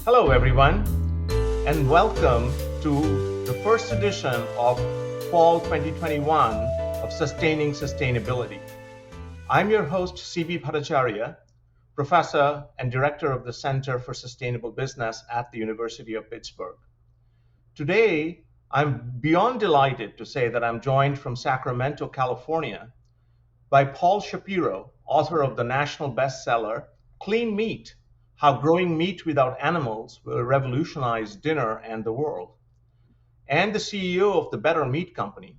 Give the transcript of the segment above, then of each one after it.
Hello, everyone, and welcome to the first edition of Fall 2021 of Sustaining Sustainability. I'm your host, CB Bhattacharya, Professor and Director of the Center for Sustainable Business at the University of Pittsburgh. Today, I'm beyond delighted to say that I'm joined from Sacramento, California, by Paul Shapiro, author of the national bestseller, Clean Meat: How Growing Meat Without Animals Will Revolutionize Dinner and the World, and the CEO of the Better Meat Company,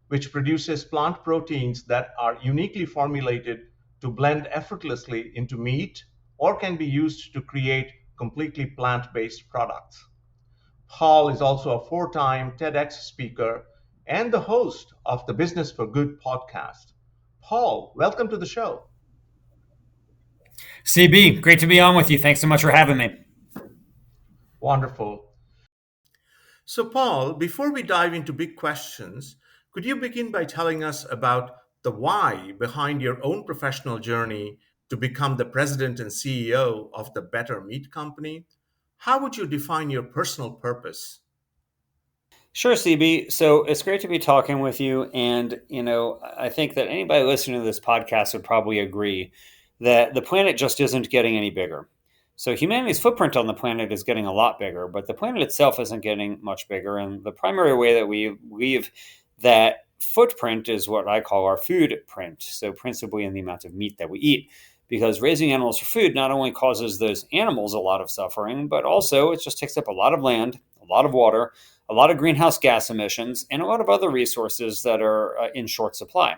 which produces plant proteins that are uniquely formulated to blend effortlessly into meat or can be used to create completely plant-based products. Paul is also a four-time TEDx speaker and the host of the Business for Good podcast. Paul, welcome to the show. CB, great to be on with you. Thanks so much for having me. Wonderful. So, Paul, before we dive into big questions, could you begin by telling us about the why behind your own professional journey to become the president and CEO of the Better Meat Company? How would you define your personal purpose? Sure, CB. So it's great to be talking with you. And, I think that anybody listening to this podcast would probably agree that the planet just isn't getting any bigger. So humanity's footprint on the planet is getting a lot bigger, but the planet itself isn't getting much bigger. And the primary way that we leave that footprint is what I call our food print. So principally in the amount of meat that we eat. Because raising animals for food not only causes those animals a lot of suffering, but also it just takes up a lot of land, a lot of water, a lot of greenhouse gas emissions, and a lot of other resources that are in short supply.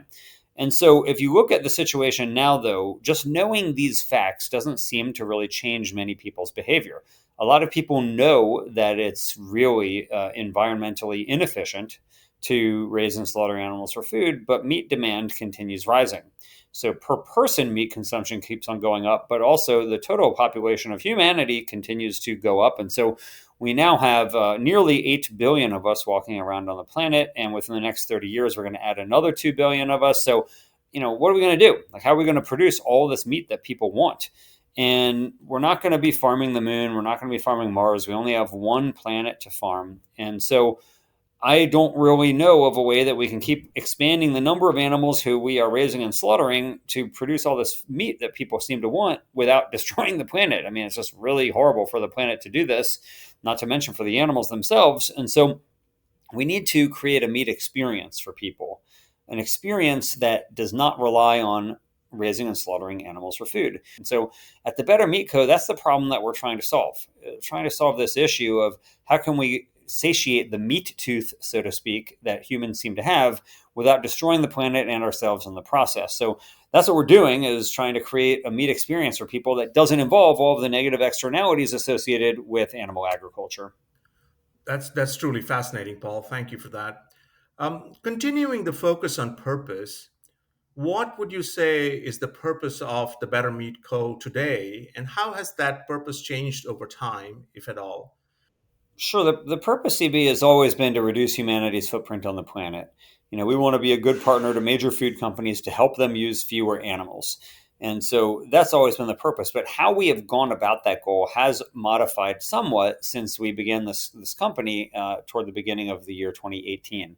And so if you look at the situation now, though, just knowing these facts doesn't seem to really change many people's behavior. A lot of people know that it's really environmentally inefficient to raise and slaughter animals for food, but meat demand continues rising. So per person, meat consumption keeps on going up, but also the total population of humanity continues to go up. And so we now have nearly 8 billion of us walking around on the planet. And within the next 30 years, we're going to add another 2 billion of us. So, what are we going to do? Like, how are we going to produce all this meat that people want? And we're not going to be farming the moon. We're not going to be farming Mars. We only have one planet to farm. And so I don't really know of a way that we can keep expanding the number of animals who we are raising and slaughtering to produce all this meat that people seem to want without destroying the planet. I mean, it's just really horrible for the planet to do this, not to mention for the animals themselves. And so we need to create a meat experience for people, an experience that does not rely on raising and slaughtering animals for food. And so at the Better Meat Co., that's the problem that we're trying to solve. Trying to solve this issue of how can we satiate the meat tooth, so to speak, that humans seem to have without destroying the planet and ourselves in the process. So that's what we're doing, is trying to create a meat experience for people that doesn't involve all of the negative externalities associated with animal agriculture. That's truly fascinating, Paul. Thank you for that. Continuing the focus on purpose, what would you say is the purpose of the Better Meat Co. today, and how has that purpose changed over time, if at all? Sure. The purpose, CB, has always been to reduce humanity's footprint on the planet. We want to be a good partner to major food companies to help them use fewer animals. And so that's always been the purpose. But how we have gone about that goal has modified somewhat since we began this company toward the beginning of the year 2018.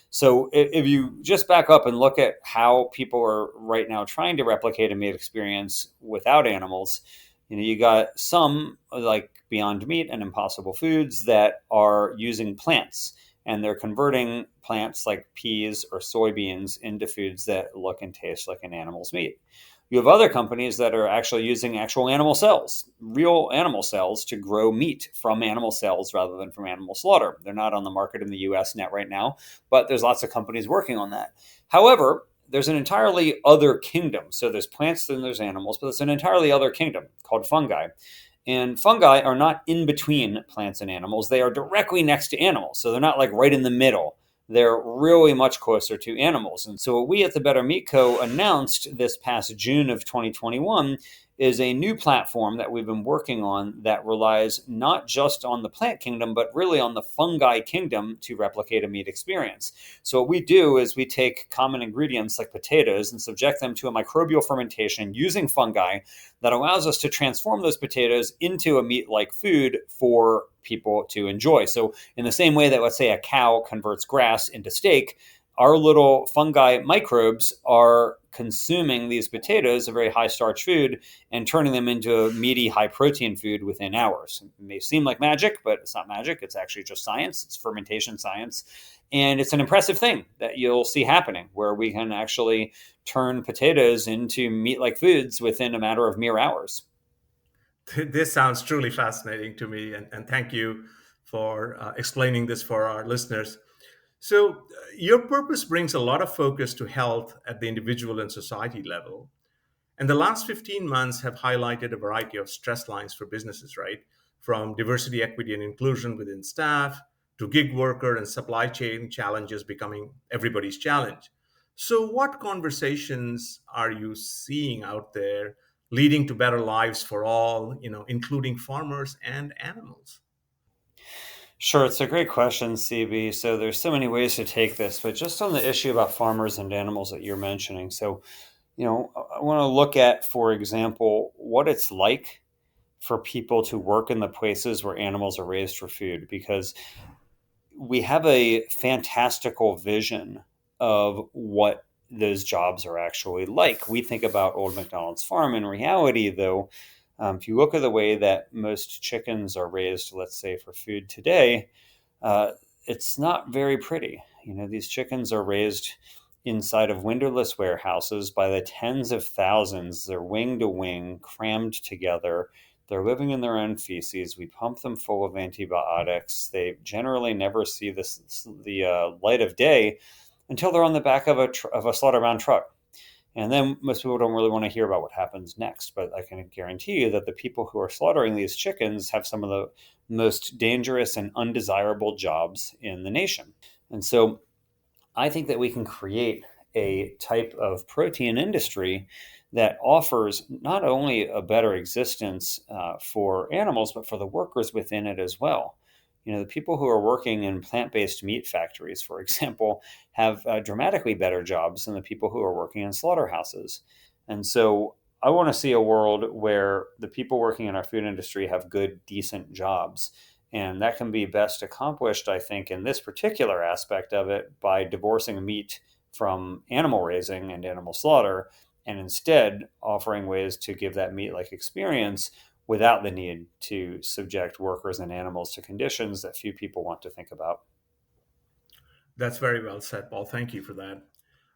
So if you just back up and look at how people are right now trying to replicate a meat experience without animals, you got some like Beyond Meat and Impossible Foods that are using plants, and they're converting plants like peas or soybeans into foods that look and taste like an animal's meat. You have other companies that are actually using actual animal cells, real animal cells, to grow meat from animal cells rather than from animal slaughter. They're not on the market in the US net right now, but there's lots of companies working on that. However, there's an entirely other kingdom. So there's plants and there's animals, but there's an entirely other kingdom called fungi. And fungi are not in between plants and animals. They are directly next to animals. So they're not like right in the middle. They're really much closer to animals. And so what we at the Better Meat Co. announced this past June of 2021 is a new platform that we've been working on that relies not just on the plant kingdom, but really on the fungi kingdom to replicate a meat experience. So what we do is we take common ingredients like potatoes and subject them to a microbial fermentation using fungi that allows us to transform those potatoes into a meat-like food for people to enjoy. So in the same way that, let's say, a cow converts grass into steak, our little fungi microbes are consuming these potatoes, a very high starch food, and turning them into a meaty, high protein food within hours. It may seem like magic, but it's not magic. It's actually just science. It's fermentation science. And it's an impressive thing that you'll see happening where we can actually turn potatoes into meat-like foods within a matter of mere hours. This sounds truly fascinating to me, and thank you for explaining this for our listeners. So, your purpose brings a lot of focus to health at the individual and society level. And the last 15 months have highlighted a variety of stress lines for businesses, right? From diversity, equity, and inclusion within staff to gig worker and supply chain challenges becoming everybody's challenge. So, what conversations are you seeing out there leading to better lives for all, including farmers and animals? Sure, it's a great question, CB. So there's so many ways to take this, but just on the issue about farmers and animals that you're mentioning. So, I want to look at, for example, what it's like for people to work in the places where animals are raised for food, because we have a fantastical vision of what those jobs are actually like. We think about Old McDonald's farm. In reality, though, if you look at the way that most chickens are raised, let's say for food today, uh, it's not very pretty. These chickens are raised inside of windowless warehouses by the tens of thousands. They're wing to wing, crammed together. They're living in their own feces. We pump them full of antibiotics. They generally never see the light of day until they're on the back of a slaughter-bound truck. And then most people don't really want to hear about what happens next. But I can guarantee you that the people who are slaughtering these chickens have some of the most dangerous and undesirable jobs in the nation. And so I think that we can create a type of protein industry that offers not only a better existence for animals, but for the workers within it as well. The people who are working in plant-based meat factories, for example, have dramatically better jobs than the people who are working in slaughterhouses. And so I want to see a world where the people working in our food industry have good, decent jobs. And that can be best accomplished, I think, in this particular aspect of it by divorcing meat from animal raising and animal slaughter, and instead offering ways to give that meat-like experience without the need to subject workers and animals to conditions that few people want to think about. That's very well said, Paul. Thank you for that.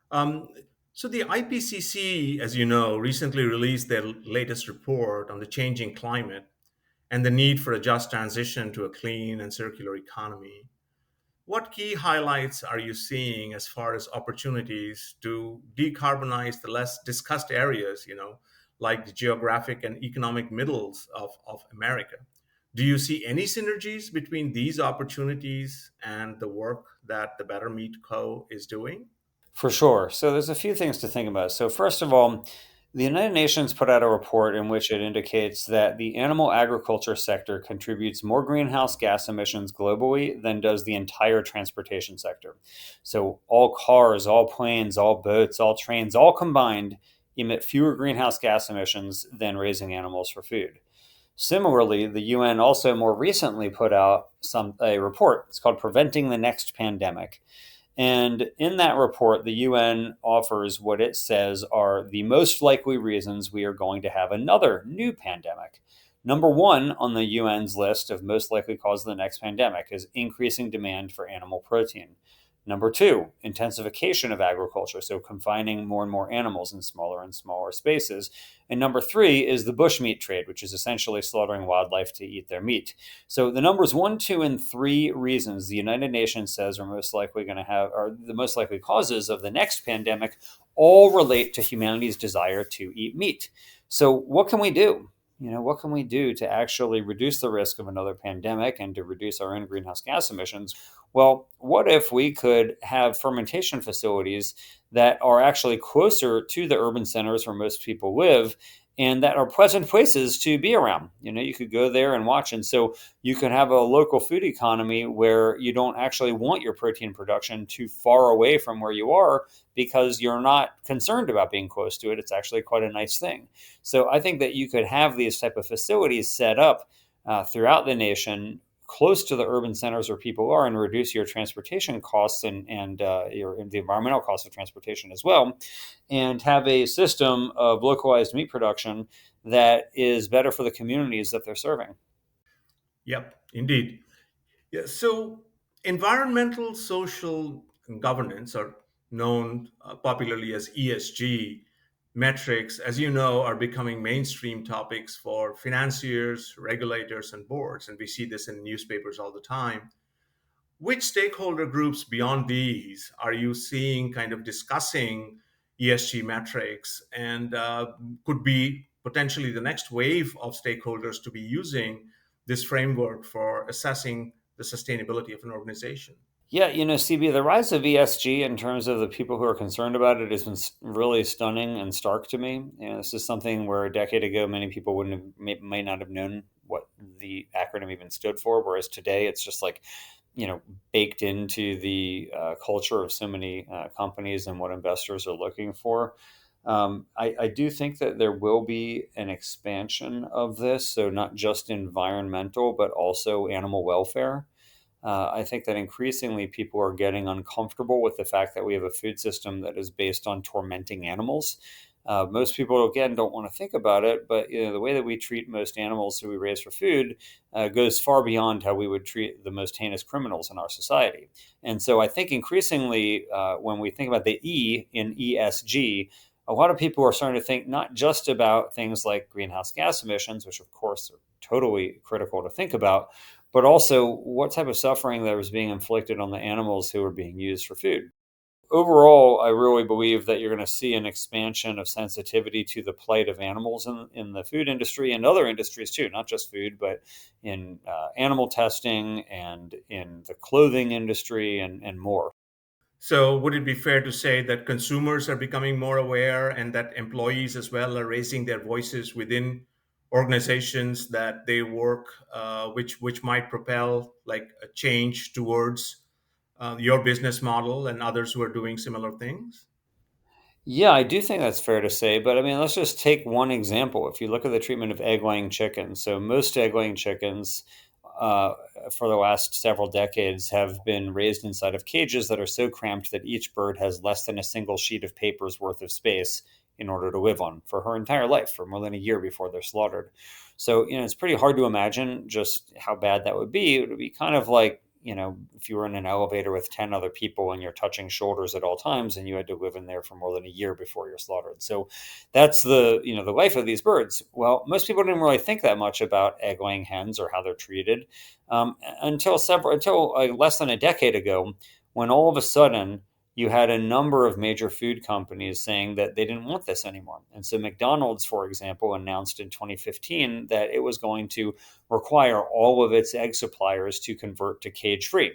Um, so, the IPCC, as you know, recently released their latest report on the changing climate and the need for a just transition to a clean and circular economy. What key highlights are you seeing as far as opportunities to decarbonize the less discussed areas, like the geographic and economic middles of America? Do you see any synergies between these opportunities and the work that the Better Meat Co. is doing? For sure. So there's a few things to think about. So first of all, the United Nations put out a report in which it indicates that the animal agriculture sector contributes more greenhouse gas emissions globally than does the entire transportation sector. So all cars, all planes, all boats, all trains, all combined emit fewer greenhouse gas emissions than raising animals for food. Similarly, the UN also more recently put out a report. It's called Preventing the Next Pandemic. And in that report, the UN offers what it says are the most likely reasons we are going to have another new pandemic. Number one on the UN's list of most likely cause of the next pandemic is increasing demand for animal protein. Number two, intensification of agriculture, so confining more and more animals in smaller and smaller spaces. And number three is the bushmeat trade, which is essentially slaughtering wildlife to eat their meat. So the numbers 1, 2, and 3 reasons the United Nations says are most likely going to have, are the most likely causes of the next pandemic, all relate to humanity's desire to eat meat. So what can we do? What can we do to actually reduce the risk of another pandemic and to reduce our own greenhouse gas emissions? Well, what if we could have fermentation facilities that are actually closer to the urban centers where most people live and that are pleasant places to be around. You could go there and watch. And so you can have a local food economy where you don't actually want your protein production too far away from where you are because you're not concerned about being close to it. It's actually quite a nice thing. So I think that you could have these type of facilities set up throughout the nation close to the urban centers where people are and reduce your transportation costs and the environmental costs of transportation as well, and have a system of localized meat production that is better for the communities that they're serving. Yep, indeed. Yeah, so environmental, social, and governance are known popularly as ESG metrics, as you know, are becoming mainstream topics for financiers, regulators, and boards. And we see this in newspapers all the time. Which stakeholder groups beyond these are you seeing kind of discussing ESG metrics and could be potentially the next wave of stakeholders to be using this framework for assessing the sustainability of an organization? Yeah, CB, the rise of ESG in terms of the people who are concerned about it has been really stunning and stark to me. This is something where a decade ago, many people wouldn't have, may not have known what the acronym even stood for, whereas today it's just like, baked into the culture of so many companies and what investors are looking for. I do think that there will be an expansion of this, so not just environmental, but also animal welfare. I think that increasingly people are getting uncomfortable with the fact that we have a food system that is based on tormenting animals. Most people, again, don't want to think about it, but the way that we treat most animals who we raise for food goes far beyond how we would treat the most heinous criminals in our society. And so I think increasingly, when we think about the E in ESG, a lot of people are starting to think not just about things like greenhouse gas emissions, which of course are totally critical to think about, but also what type of suffering that was being inflicted on the animals who were being used for food. Overall, I really believe that you're going to see an expansion of sensitivity to the plight of animals in the food industry and other industries too, not just food, but in animal testing and in the clothing industry and more. So, would it be fair to say that consumers are becoming more aware and that employees as well are raising their voices within organizations that they work, which might propel like a change towards your business model and others who are doing similar things? Yeah, I do think that's fair to say. But I mean, let's just take one example. If you look at the treatment of egg laying chickens, so most egg laying chickens uh, for the last several decades have been raised inside of cages that are so cramped that each bird has less than a single sheet of paper's worth of space in order to live on for her entire life, for more than a year before they're slaughtered. So, it's pretty hard to imagine just how bad that would be. It would be kind of like, if you were in an elevator with 10 other people and you're touching shoulders at all times and you had to live in there for more than a year before you're slaughtered. So that's the life of these birds. Well, most people didn't really think that much about egg laying hens or how they're treated until less than a decade ago, when all of a sudden you had a number of major food companies saying that they didn't want this anymore. And so McDonald's, for example, announced in 2015 that it was going to require all of its egg suppliers to convert to cage free.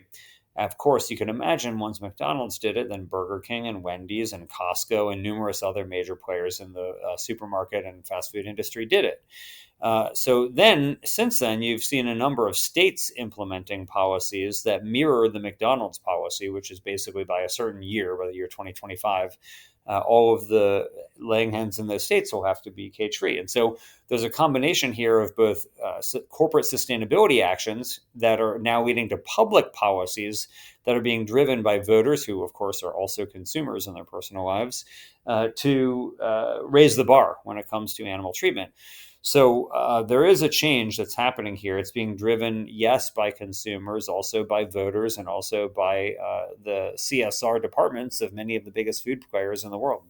Of course, you can imagine once McDonald's did it, then Burger King and Wendy's and Costco and numerous other major players in the supermarket and fast food industry did it. Since then, you've seen a number of states implementing policies that mirror the McDonald's policy, which is basically by a certain year, by the year 2025, all of the laying hens in those states will have to be cage free. And so there's a combination here of both corporate sustainability actions that are now leading to public policies that are being driven by voters, who, of course, are also consumers in their personal lives, to raise the bar when it comes to animal treatment. So there is a change that's happening here. It's being driven, yes, by consumers, also by voters, and also by the CSR departments of many of the biggest food players in the world.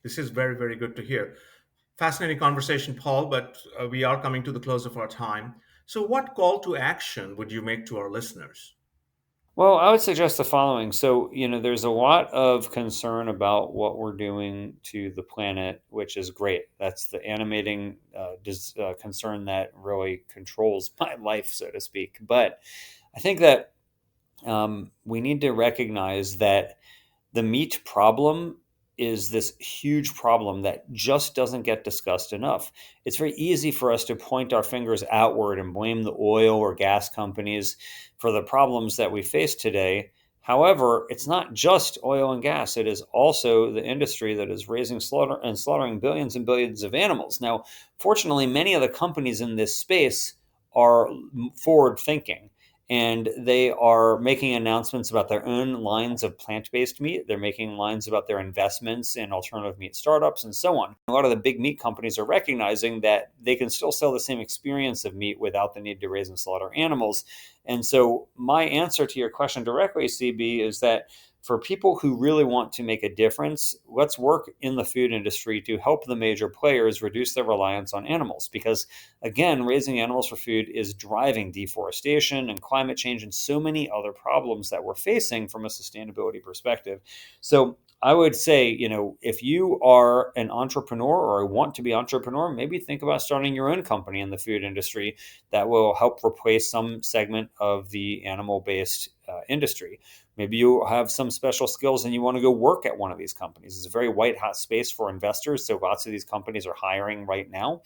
This is very, very good to hear. Fascinating conversation, Paul, but we are coming to the close of our time. So, what call to action would you make to our listeners? Well, I would suggest the following. So, there's a lot of concern about what we're doing to the planet, which is great. That's the animating concern that really controls my life, so to speak. But I think that we need to recognize that the meat problem is this huge problem that just doesn't get discussed enough. It's very easy for us to point our fingers outward and blame the oil or gas companies for the problems that we face today. However, it's not just oil and gas. It is also the industry that is raising and slaughtering billions and billions of animals. Now, fortunately, many of the companies in this space are forward thinking, and they are making announcements about their own lines of plant-based meat. They're making lines about their investments in alternative meat startups and so on. A lot of the big meat companies are recognizing that they can still sell the same experience of meat without the need to raise and slaughter animals. And so my answer to your question directly, CB, is that for people who really want to make a difference, let's work in the food industry to help the major players reduce their reliance on animals. Because again, raising animals for food is driving deforestation and climate change and so many other problems that we're facing from a sustainability perspective. So I would say, if you are an entrepreneur or want to be an entrepreneur, maybe think about starting your own company in the food industry that will help replace some segment of the animal-based industry. Maybe you have some special skills and you want to go work at one of these companies. It's a very white hot space for investors, so lots of these companies are hiring right now.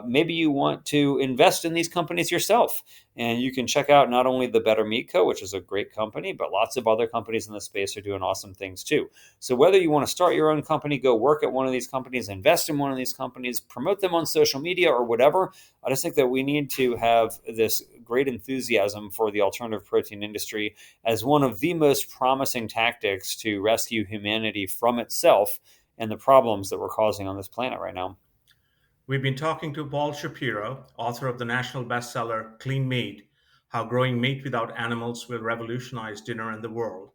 Maybe you want to invest in these companies yourself, and you can check out not only the Better Meat Co., which is a great company, but lots of other companies in the space are doing awesome things too. So whether you want to start your own company, go work at one of these companies, invest in one of these companies, promote them on social media or whatever, I just think that we need to have this great enthusiasm for the alternative protein industry as one of the most promising tactics to rescue humanity from itself and the problems that we're causing on this planet right now. We've been talking to Paul Shapiro, author of the national bestseller Clean Meat: How Growing Meat Without Animals Will Revolutionize Dinner and the World.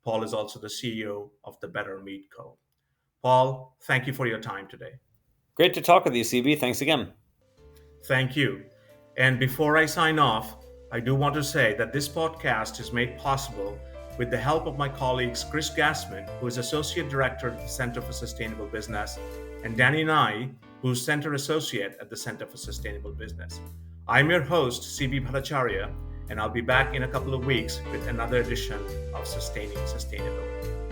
Paul is also the CEO of the Better Meat Co. Paul, thank you for your time today. Great to talk with you, CB. Thanks again. Thank you. And before I sign off, I do want to say that this podcast is made possible with the help of my colleagues Chris Gassman, who is Associate Director at the Center for Sustainable Business, and Danny Nye, who's Center Associate at the Center for Sustainable Business. I'm your host, CB Bhattacharya, and I'll be back in a couple of weeks with another edition of Sustaining Sustainability.